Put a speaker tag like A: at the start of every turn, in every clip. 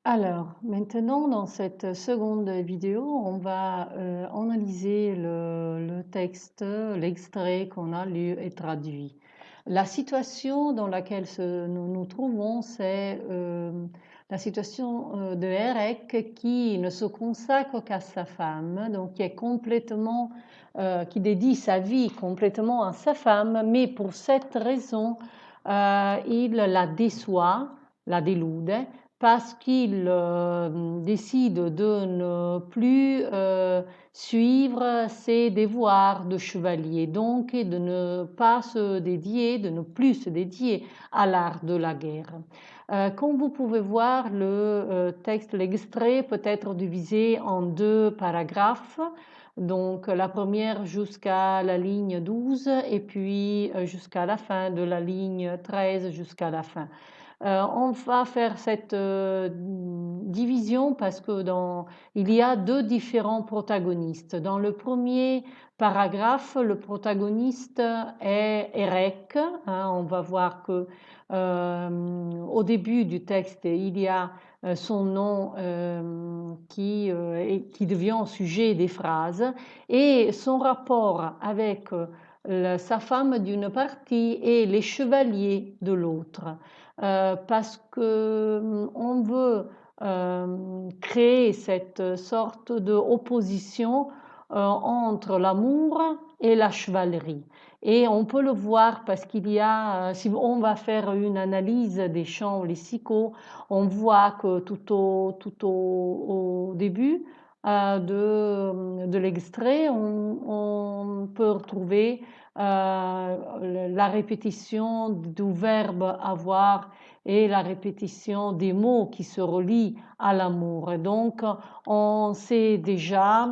A: Alors, maintenant, dans cette seconde vidéo, on va analyser le texte, l'extrait qu'on a lu et traduit. La situation dans laquelle nous nous trouvons, c'est la situation de Érec qui ne se consacre qu'à sa femme, donc qui est complètement, qui dédie sa vie complètement à sa femme, mais pour cette raison, il la déçoit, la délude, parce qu'il décide de ne plus suivre ses devoirs de chevalier, donc et de ne pas se dédier, de ne plus se dédier à l'art de la guerre. Comme vous pouvez voir, le texte, l'extrait peut être divisé en deux paragraphes. Donc la première jusqu'à la ligne 12 et puis jusqu'à la fin de la ligne 13 jusqu'à la fin. On va faire cette division parce que il y a deux différents protagonistes. Dans le premier paragraphe, le protagoniste est Érec, hein. On va voir que au début du texte, il y a son nom qui devient sujet des phrases et son rapport avec sa femme d'une partie et les chevaliers de l'autre. Parce que on veut créer cette sorte d'opposition entre l'amour et la chevalerie. Et on peut le voir parce qu'il y a, si on va faire une analyse des chants lexicaux, on voit que au début de l'extrait, on peut retrouver la répétition du verbe avoir et la répétition des mots qui se relient à l'amour. Et donc, on sait déjà,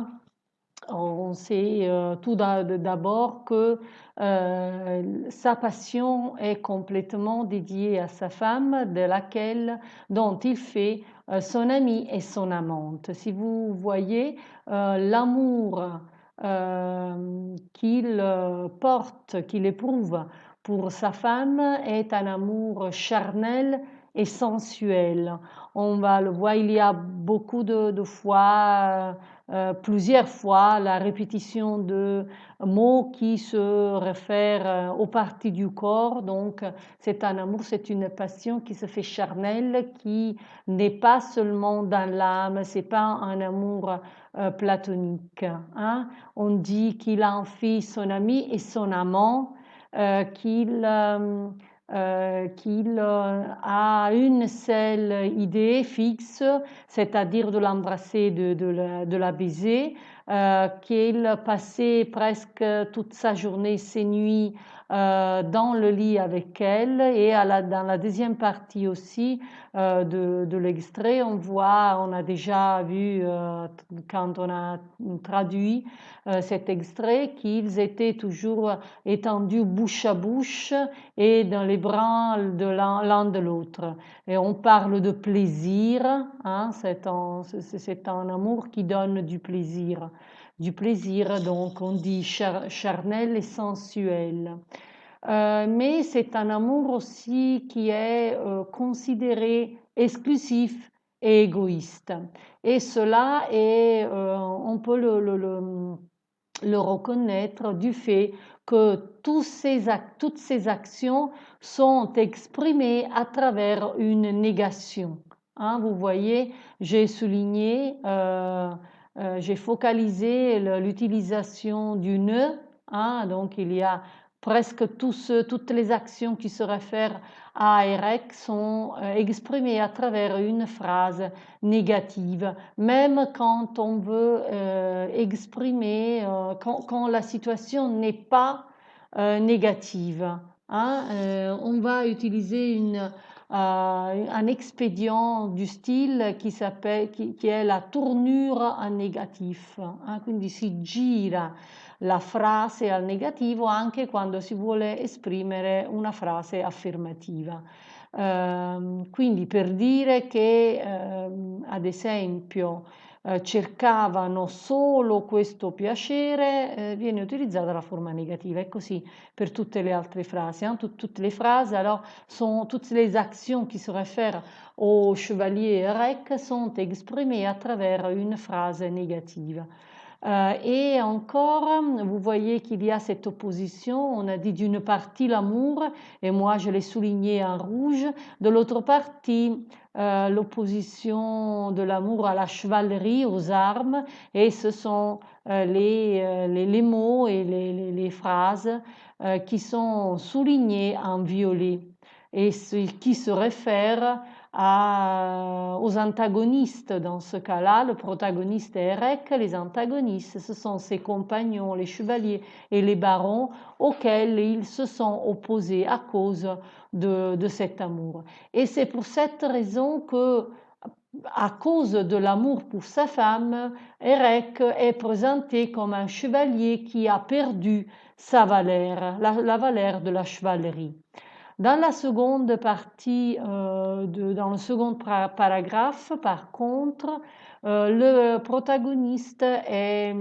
A: on sait tout d'abord que sa passion est complètement dédiée à sa femme, dont il fait son amie et son amante. Si vous voyez l'amour qu'il porte, qu'il éprouve pour sa femme est un amour charnel et sensuel. On va le voir, il y a beaucoup de fois, plusieurs fois, la répétition de mots qui se réfèrent aux parties du corps. Donc, c'est un amour, c'est une passion qui se fait charnelle, qui n'est pas seulement dans l'âme, c'est pas un amour platonique, hein. On dit qu'il a en fils son ami et son amant, qu'il a une seule idée fixe, c'est-à-dire de l'embrasser, de la baiser, qu'il passait presque toute sa journée, ses nuits dans le lit avec elle. Et dans la deuxième partie aussi de l'extrait, on a déjà vu quand on a traduit cet extrait qu'ils étaient toujours étendus bouche à bouche et dans les bras de l'un de l'autre. Et on parle de plaisir, hein, c'est un amour qui donne du plaisir. Du plaisir, donc on dit charnel et sensuel. Mais c'est un amour aussi qui est considéré exclusif et égoïste. Et cela est, on peut le reconnaître du fait que toutes ces actions sont exprimées à travers une négation, hein. Vous voyez, j'ai souligné, j'ai focalisé l'utilisation du ne, hein. Donc il y a presque toutes les actions qui se réfèrent à Érec sont exprimées à travers une phrase négative, même quand on veut exprimer, quand la situation n'est pas négative, hein. On va utiliser un expédient du style qui est la tournure en négatif, hein. Quindi si gira la frase al negativo anche quando si vuole esprimere una frase affermativa. Quindi per dire che ad esempio cercavano solo questo piacere, viene utilizzata la forma négative. Et così per toutes les altres phrases. Hein. Toutes les phrases, alors, toutes les actions qui se réfèrent au chevalier Erec sont exprimées à travers une phrase négative. Et encore, vous voyez qu'il y a cette opposition. On a dit d'une partie l'amour, et moi je l'ai souligné en rouge. De l'autre partie, l'opposition de l'amour à la chevalerie, aux armes, et ce sont les mots et les phrases qui sont soulignés en violet et qui se réfèrent aux antagonistes. Dans ce cas-là, le protagoniste est Erec, les antagonistes, ce sont ses compagnons, les chevaliers et les barons auxquels ils se sont opposés à cause de cet amour. Et c'est pour cette raison que, à cause de l'amour pour sa femme, Erec est présenté comme un chevalier qui a perdu sa valeur, la valeur de la chevalerie. Dans la seconde partie, dans le second paragraphe, par contre, le protagoniste est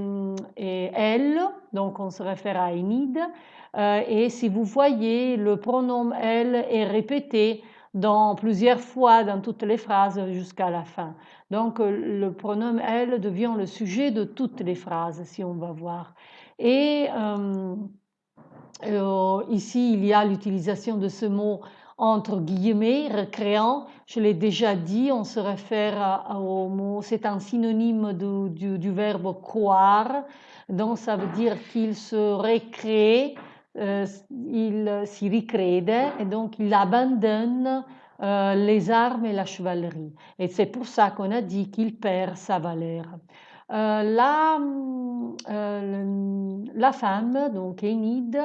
A: elle, donc on se réfère à Enid, et si vous voyez, le pronom elle est répété plusieurs fois dans toutes les phrases jusqu'à la fin. Donc le pronom elle devient le sujet de toutes les phrases, si on va voir. Et ici, il y a l'utilisation de ce mot entre guillemets, recréant. Je l'ai déjà dit, on se réfère au mot, c'est un synonyme du verbe croire, donc ça veut dire qu'il se récrée, il si ricrede, et donc il abandonne les armes et la chevalerie. Et c'est pour ça qu'on a dit qu'il perd sa valeur. La femme, donc Enid,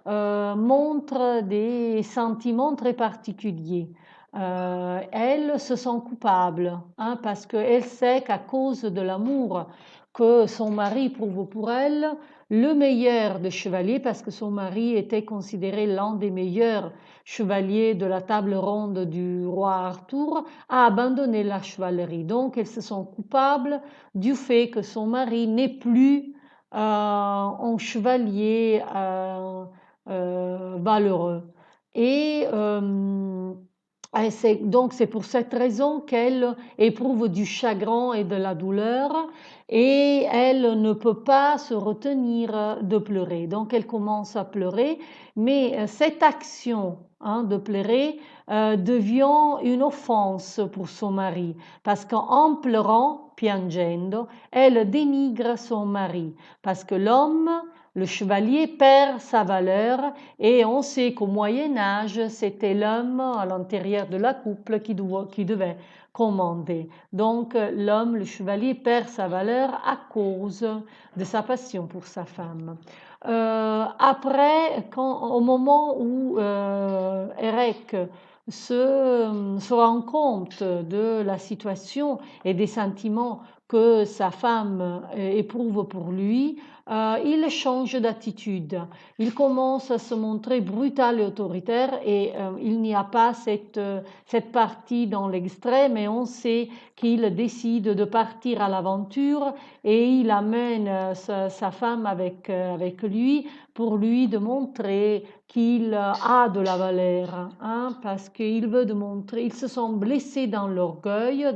A: montre des sentiments très particuliers. Elle se sent coupable, hein, parce qu'elle sait qu'à cause de l'amour que son mari prouve pour elle, le meilleur des chevaliers, parce que son mari était considéré l'un des meilleurs chevaliers de la table ronde du roi Arthur, a abandonné la chevalerie. Donc elle se sent coupable du fait que son mari n'est plus un chevalier valeureux. Et donc c'est pour cette raison qu'elle éprouve du chagrin et de la douleur et elle ne peut pas se retenir de pleurer. Donc elle commence à pleurer, mais cette action de pleurer devient une offense pour son mari, parce qu'en pleurant, piangendo, elle dénigre son mari, parce que l'homme, le chevalier, perd sa valeur et on sait qu'au Moyen Âge, c'était l'homme à l'intérieur de la couple qui devait commander. Donc l'homme, le chevalier, perd sa valeur à cause de sa passion pour sa femme. Après, au moment où Erec se rend compte de la situation et des sentiments que sa femme éprouve pour lui, il change d'attitude. Il commence à se montrer brutal et autoritaire et il n'y a pas cette partie dans l'extrait, mais on sait qu'il décide de partir à l'aventure et il amène sa femme avec lui pour lui démontrer qu'il a de la valeur, hein, parce qu'il veut démontrer, ils se sont blessés dans l'orgueil,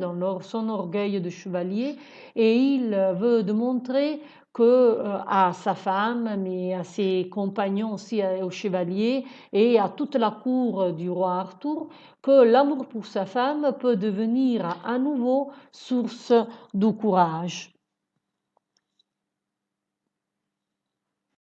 A: son orgueil de chevalier, et il veut démontrer que à sa femme, mais à ses compagnons aussi, aux chevaliers et à toute la cour du roi Arthur, que l'amour pour sa femme peut devenir à nouveau source de courage.